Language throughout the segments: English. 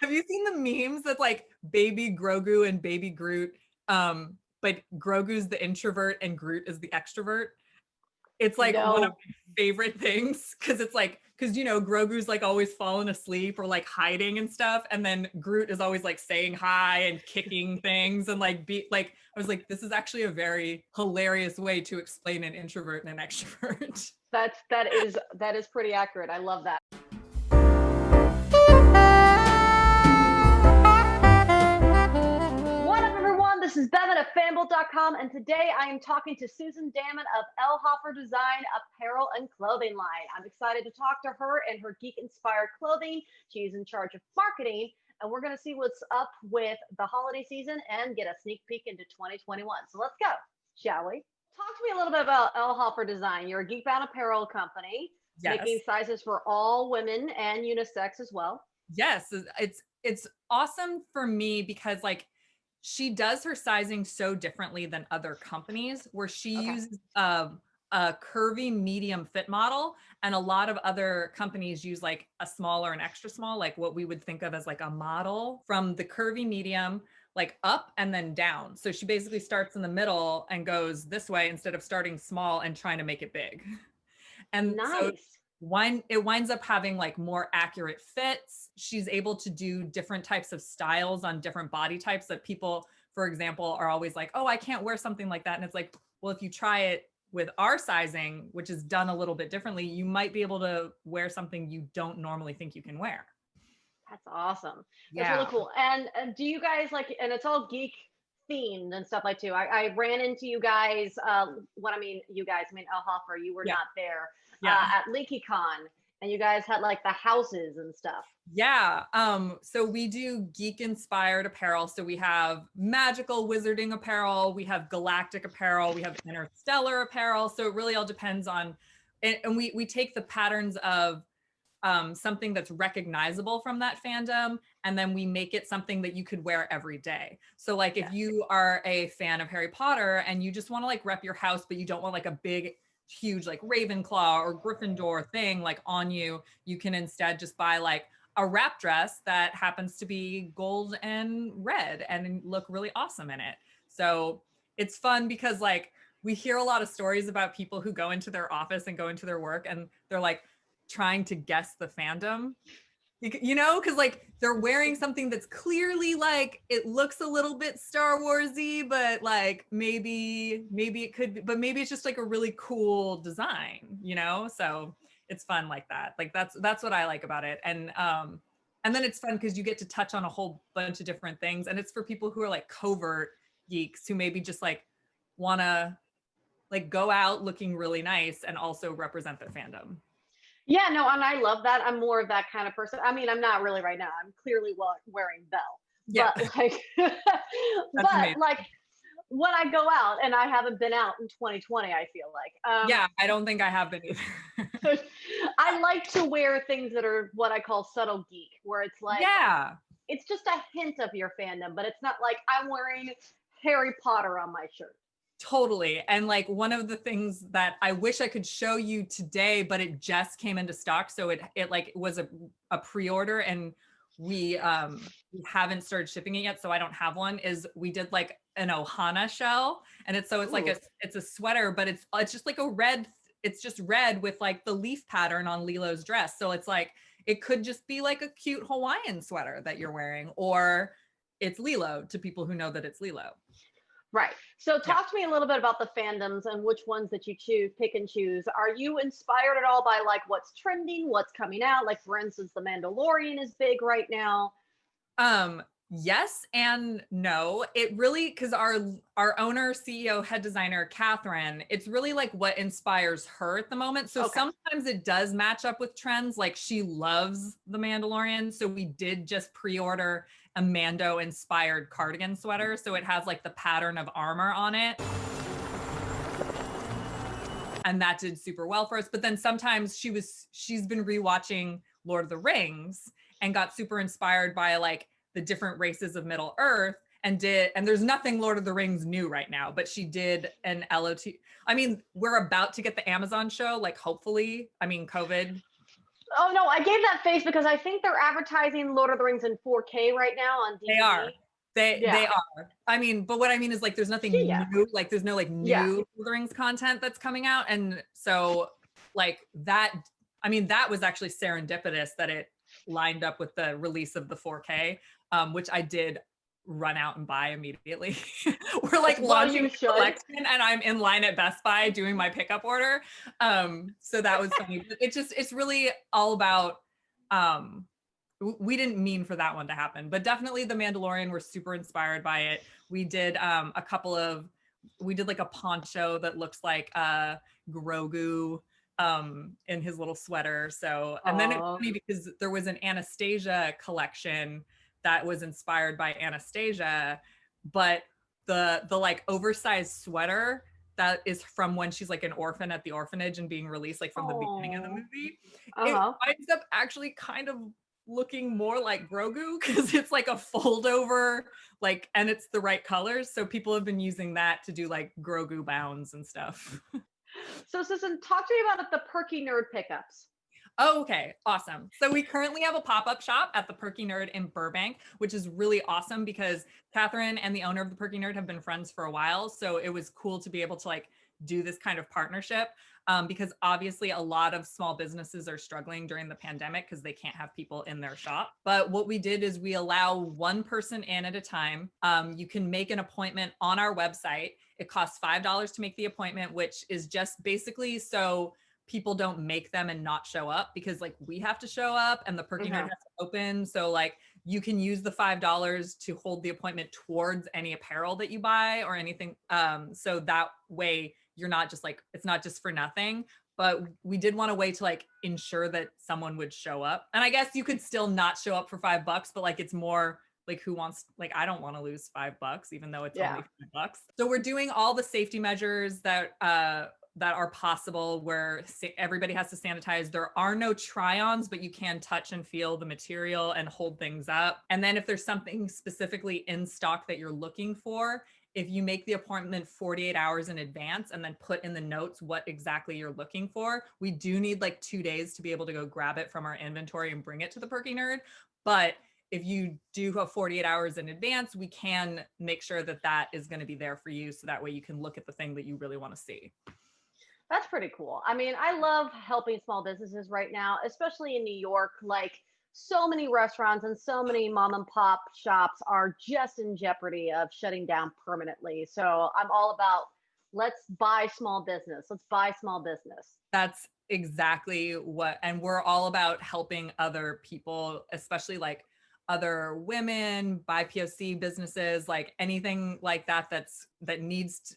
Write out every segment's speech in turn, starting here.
Have you seen the memes that's like baby Grogu and baby Groot? But Grogu's the introvert and Groot is the extrovert. It's like one of No. my favorite things because it's like, because Grogu's like always falling asleep or like hiding and stuff, and then Groot is always like saying hi and kicking things and like I was like, this is actually a very hilarious way to explain an introvert and an extrovert. That is pretty accurate. I love that. What up, everyone? This is Damon at FanBolt.com, and today I am talking to Susan Damon of Elhoffer Design apparel and clothing line. I'm excited to talk to her and her geek-inspired clothing. She's in charge of marketing, and we're going to see what's up with the holiday season and get a sneak peek into 2021. So let's go, shall we? Talk to me a little bit about Elhoffer Design. You're a geek-bound apparel company Yes. making sizes for all women and unisex as well. Yes, it's awesome for me because like she does her sizing so differently than other companies where she Okay. uses a curvy medium fit model, and a lot of other companies use like a small or an extra small, like what we would think of as like a model from the curvy medium like up and then down. So she basically starts in the middle and goes this way instead of starting small and trying to make it big. And so Nice. it winds up having like more accurate fits. She's able to do different types of styles on different body types that people, for example, are always like, oh, I can't wear something like that. And it's like, well, if you try it with our sizing, which is done a little bit differently, you might be able to wear something you don't normally think you can wear. That's awesome. That's really Yeah. cool. And do you guys like, and it's all geek themed and stuff like too. I ran into you guys, what I mean, you guys, I mean, Elhoffer, you were Yeah. not there Yeah. at LeakyCon, and you guys had like the houses and stuff. Yeah. So we do geek inspired apparel. So we have magical wizarding apparel, we have galactic apparel, we have interstellar apparel. So it really all depends on, and we take the patterns of something that's recognizable from that fandom, and then we make it something that you could wear every day. So like if Yes. you are a fan of Harry Potter and you just want to like rep your house, but you don't want like a big huge like Ravenclaw or Gryffindor thing like on you, you can instead just buy like a wrap dress that happens to be gold and red and look really awesome in it. So it's fun because like we hear a lot of stories about people who go into their office and go into their work and they're like trying to guess the fandom, because like they're wearing something that's clearly like it looks a little bit Star Warsy, but like maybe it could be, but maybe it's just like a really cool design. So it's fun like that. Like that's what I like about it. And then it's fun because you get to touch on a whole bunch of different things, and it's for people who are like covert geeks who maybe just like want to like go out looking really nice and also represent their fandom. Yeah, no, and I love that. I'm more of that kind of person. I mean, I'm not really right now. I'm clearly wearing Belle, Yeah, but like, that's but amazing. like when I go out, and I haven't been out in 2020, I feel like. Yeah, I don't think I have been either. I like to wear things that are what I call subtle geek, where it's like Yeah, it's just a hint of your fandom, but it's not like I'm wearing Harry Potter on my shirt. totally. And like one of the things that I wish I could show you today, but it just came into stock. So it like was a pre-order, and we haven't started shipping it yet. So I don't have one, is we did like an Ohana shell. And it's like Ooh, it's a sweater, but it's just like a red, it's just red with like the leaf pattern on Lilo's dress. So it's like it could just be like a cute Hawaiian sweater that you're wearing, or it's Lilo to people who know that it's Lilo. right. So Yeah. talk to me a little bit about the fandoms and which ones that you pick and choose. Are you inspired at all by like what's trending, what's coming out? Like for instance, The Mandalorian is big right now. Yes and no. It really, because our owner, CEO, head designer, Catherine, it's really like what inspires her at the moment. So Okay. sometimes it does match up with trends. Like she loves The Mandalorian. So we did just pre-order a Mando inspired cardigan sweater. So it has like the pattern of armor on it. And that did super well for us. But then sometimes she's been rewatching Lord of the Rings and got super inspired by like the different races of Middle Earth, and there's nothing Lord of the Rings new right now, but she did an LOT. I mean, we're about to get the Amazon show, like hopefully. I mean, COVID Oh no, I gave that face because I think they're advertising Lord of the Rings in 4K right now on They are. DVD. They Yeah. are. I mean, but what I mean is like there's nothing Yeah. new, like there's no like Yeah. new Lord of the Rings content that's coming out. And so like that, I mean, that was actually serendipitous that it lined up with the release of the 4K, which I did run out and buy immediately. We're like Well, launching you the should. collection and I'm in line at Best Buy doing my pickup order. So that was funny. But it's really all about we didn't mean for that one to happen, but definitely The Mandalorian, we're super inspired by it. We did we did like a poncho that looks like Grogu in his little sweater. So, and then it's funny because there was an Anastasia collection that was inspired by Anastasia, but the like oversized sweater that is from when she's like an orphan at the orphanage and being released like from the beginning of the movie, it winds up actually kind of looking more like Grogu because it's like a fold over, like, and it's the right colors. So people have been using that to do like Grogu bounds and stuff. So Susan, talk to me about the Perky Nerd pickups. Oh, okay, awesome. So we currently have a pop-up shop at the Perky Nerd in Burbank, which is really awesome because Catherine and the owner of the Perky Nerd have been friends for a while. So it was cool to be able to like do this kind of partnership because obviously a lot of small businesses are struggling during the pandemic because they can't have people in their shop. But what we did is we allow one person in at a time. You can make an appointment on our website. It costs $5 to make the appointment, which is just basically so people don't make them and not show up because like we have to show up and the Perky Nerd has to open. So like you can use the $5 to hold the appointment towards any apparel that you buy or anything. So that way you're not just like, it's not just for nothing, but we did want a way to like ensure that someone would show up. And I guess you could still not show up for $5, but like it's more like who wants, like I don't want to lose $5 even though it's only $5. So we're doing all the safety measures that are possible where everybody has to sanitize. There are no try-ons, but you can touch and feel the material and hold things up. And then if there's something specifically in stock that you're looking for, if you make the appointment 48 hours in advance and then put in the notes what exactly you're looking for, we do need like 2 days to be able to go grab it from our inventory and bring it to the Perky Nerd. But if you do have 48 hours in advance, we can make sure that that is going to be there for you. So that way you can look at the thing that you really want to see. That's pretty cool. I mean, I love helping small businesses right now, especially in New York. Like, so many restaurants and so many mom and pop shops are just in jeopardy of shutting down permanently. So I'm all about let's buy small business. Let's buy small business. That's exactly what, and we're all about helping other people, especially like other women, BIPOC businesses, like anything like that that needs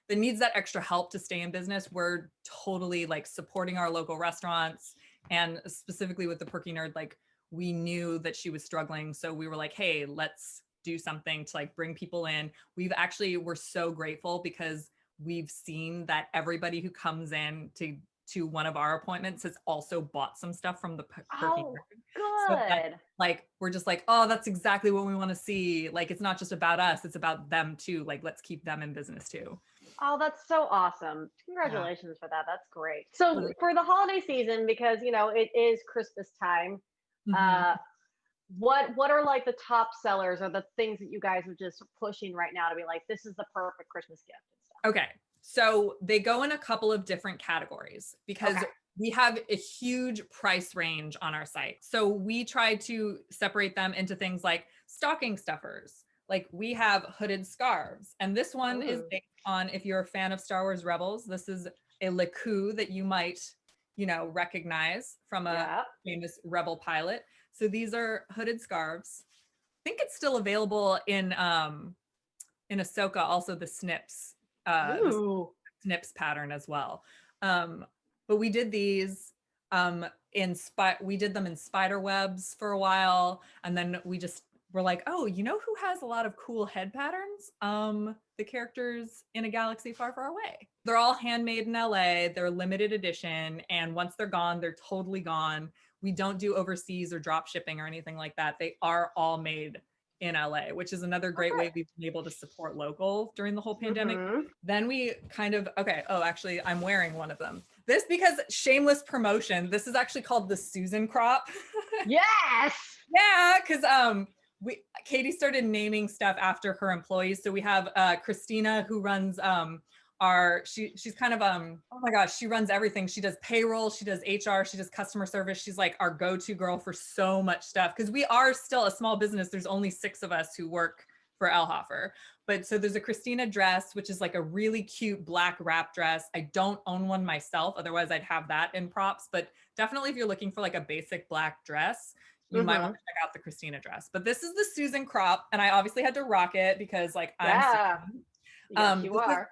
that extra help to stay in business. We're totally like supporting our local restaurants, and specifically with the Perky Nerd, like we knew that she was struggling. So we were like, hey, let's do something to like bring people in. We're so grateful because we've seen that everybody who comes in to one of our appointments has also bought some stuff from the Perky Nerd. Good. So that, like, we're just like, oh, that's exactly what we want to see. Like, it's not just about us, it's about them too. Like, let's keep them in business too. Oh, that's so awesome. Congratulations for that. That's great. So for the holiday season, because it is Christmas time, what are like the top sellers or the things that you guys are just pushing right now to be like, this is the perfect Christmas gift and stuff? Okay. So they go in a couple of different categories because we have a huge price range on our site. So we try to separate them into things like stocking stuffers. Like we have hooded scarves. And this one is based on, if you're a fan of Star Wars Rebels, this is a liku that you might, recognize from a famous Rebel pilot. So these are hooded scarves. I think it's still available in Ahsoka, also the snips. The snips pattern as well. But we did these we did them in spider webs for a while, and then we're like, oh, who has a lot of cool head patterns? The characters in A Galaxy Far, Far Away. They're all handmade in LA. They're limited edition, and once they're gone, they're totally gone. We don't do overseas or drop shipping or anything like that. They are all made in LA, which is another great way we've been able to support local during the whole pandemic. Then we actually, I'm wearing one of them. This, because shameless promotion, this is actually called the Susan crop. Yes. Yeah, because Katie started naming stuff after her employees. So we have Christina, who runs she's kind of oh my gosh, she runs everything. She does payroll, she does HR, she does customer service. She's like our go-to girl for so much stuff, because we are still a small business. There's only 6 of us who work for Elhoffer. But so there's a Christina dress, which is like a really cute black wrap dress. I don't own one myself, otherwise I'd have that in props. But definitely if you're looking for like a basic black dress, you might want to check out the Christina dress. But this is the Susan crop, and I obviously had to rock it because like I'm Susan. Yes, you are.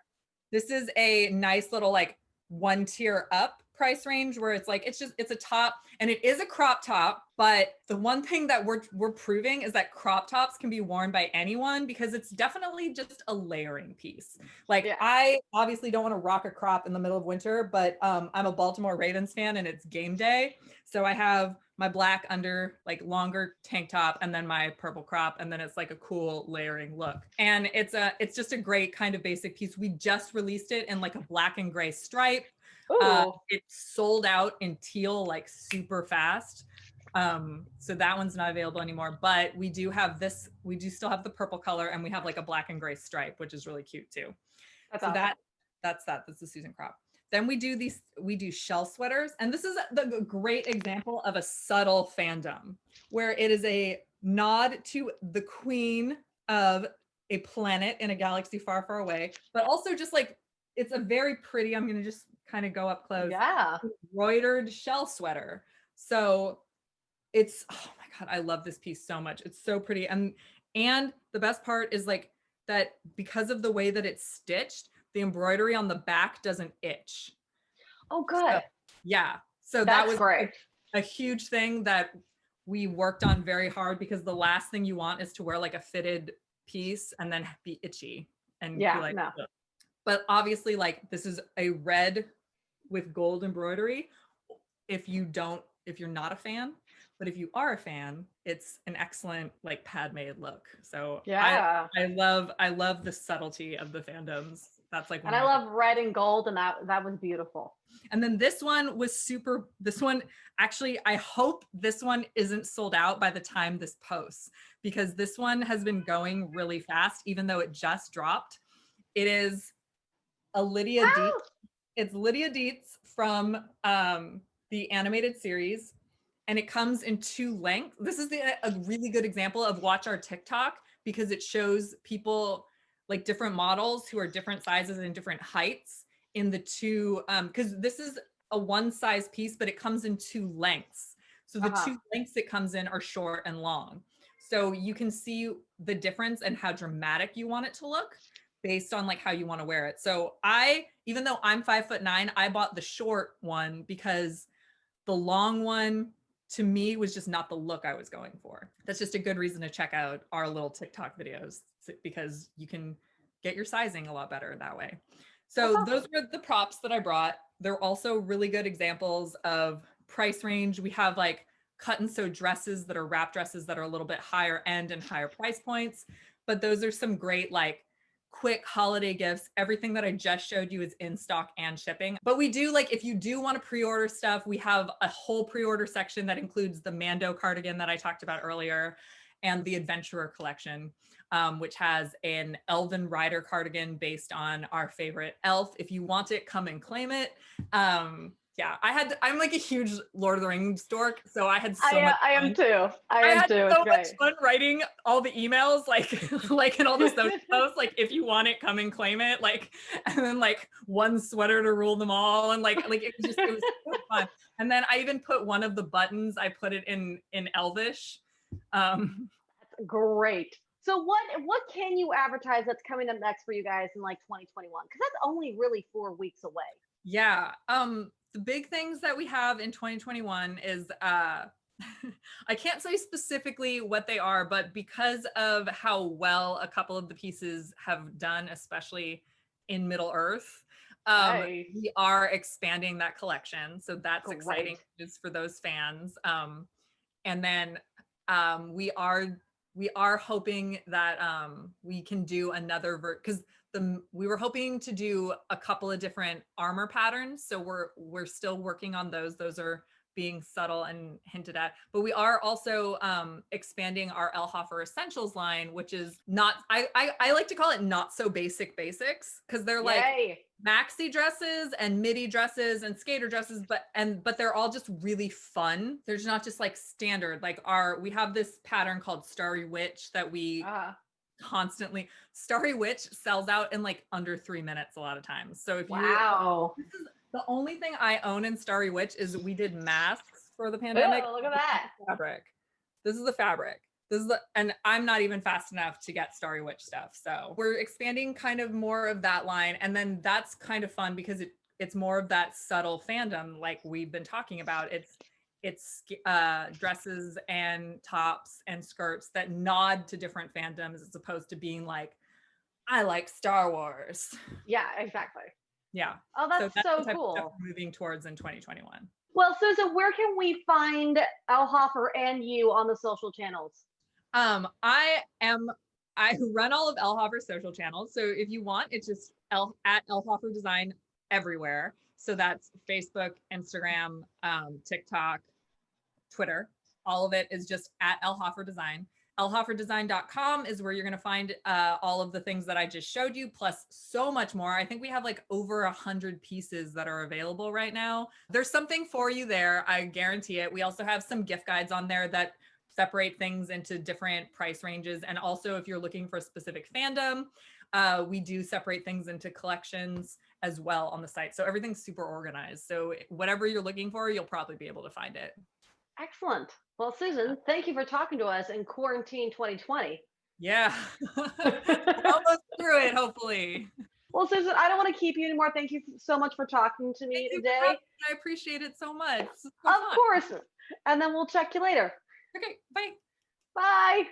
This is a nice little like 1 tier up price range, where it's like it's a top, and it is a crop top. But the one thing that we're proving is that crop tops can be worn by anyone, because it's definitely just a layering piece. Like I obviously don't want to rock a crop in the middle of winter, but I'm a Baltimore Ravens fan and it's game day, so I have my black under like longer tank top and then my purple crop, and then it's like a cool layering look. And it's just a great kind of basic piece. We just released it in like a black and gray stripe. It sold out in teal like super fast. So that one's not available anymore, but we do have this, we do still have the purple color, and we have like a black and gray stripe, which is really cute too. That's awesome. That's the Susan crop. Then we do shell sweaters. And this is the great example of a subtle fandom, where it is a nod to the queen of a planet in a galaxy far, far away, but also just like, it's a very pretty, I'm going to just kind of go up close. Yeah. Embroidered shell sweater. So it's, oh my God, I love this piece so much. It's so pretty. And the best part is like that, because of the way that it's stitched, the embroidery on the back doesn't itch. Oh, good. So, yeah. So that was great. A huge thing that we worked on very hard, because the last thing you want is to wear like a fitted piece and then be itchy and be like, no. But obviously, like, this is a red with gold embroidery. If you're not a fan, but if you are a fan, it's an excellent like pad-made look. So yeah, I love the subtlety of the Fandoms. That's like, and I love red and gold, and that was beautiful. And then this one was this one, actually, I hope this one isn't sold out by the time this posts, because this one has been going really fast, even though it just dropped. It is a Lydia Dietz. It's Lydia Dietz from the animated series, and it comes in 2 lengths. This is a really good example of watch our TikTok, because it shows people like different models who are different sizes and different heights in the 2, because this is a 1 size piece, but it comes in 2 lengths. So the 2 lengths it comes in are short and long. So you can see the difference and how dramatic you want it to look based on like how you want to wear it. So even though I'm 5'9", I bought the short one because the long one to me was just not the look I was going for. That's just a good reason to check out our little TikTok videos, because you can get your sizing a lot better that way. So those were the props that I brought. They're also really good examples of price range. We have like cut and sew dresses that are wrap dresses that are a little bit higher end and higher price points, but those are some great like quick holiday gifts. Everything that I just showed you is in stock and shipping. But we do, like, if you do want to pre-order stuff, we have a whole pre-order section that includes the Mando cardigan that I talked about earlier, and the Adventurer collection, which has an Elven Rider cardigan based on our favorite elf. If you want it, come and claim it. Yeah, I'm like a huge Lord of the Rings dork, so I had so much fun. I am too. I am too. So much fun writing all the emails, like in all the social posts, like, if you want it, come and claim it, like, and then like 1 sweater to rule them all, and like it was so fun. And then I even put one of the buttons, I put it in Elvish. That's great. So what can you advertise that's coming up next for you guys in like 2021? Because that's only really 4 weeks away. Yeah. The big things that we have in 2021 is I can't say specifically what they are, but because of how well a couple of the pieces have done, especially in Middle Earth, we are expanding that collection. So that's exciting just for those fans. And then we are hoping that we can do another because we were hoping to do a couple of different armor patterns. So we're still working on those. Those are being subtle and hinted at, but we are also expanding our Elhoffer Essentials line, which is not, I like to call it not so basic basics, because they're like maxi dresses and midi dresses and skater dresses, but they're all just really fun. They're just not just like standard, like we have this pattern called Starry Witch that we constantly, Starry Witch sells out in like under 3 minutes a lot of times. So if this is the only thing I own in Starry Witch is we did masks for the pandemic. Oh, look at that. Fabric. This is the fabric. This is and I'm not even fast enough to get Starry Witch stuff. So we're expanding kind of more of that line. And then that's kind of fun because it's more of that subtle fandom like we've been talking about. It's dresses and tops and skirts that nod to different fandoms as opposed to being like, I like Star Wars. Yeah, exactly. Yeah. Oh, that's so the type cool. of stuff we're moving towards in 2021. Well, Susan, where can we find Elhoffer and you on the social channels? I run all of Elhoffer's social channels. So if you want, it's just at Elhoffer Design everywhere. So that's Facebook, Instagram, TikTok, Twitter. All of it is just at Elhoffer Design. Elhofferdesign.com is where you're going to find all of the things that I just showed you, plus so much more. I think we have like over 100 pieces that are available right now. There's something for you there. I guarantee it. We also have some gift guides on there that separate things into different price ranges. And also if you're looking for a specific fandom, we do separate things into collections as well on the site. So everything's super organized. So whatever you're looking for, you'll probably be able to find it. Excellent. Well, Susan, thank you for talking to us in quarantine 2020. Yeah. We're almost through it, hopefully. Well, Susan, I don't want to keep you anymore. Thank you so much for talking to me today. I appreciate it so much. Of course. And then we'll check you later. Okay, bye. Bye.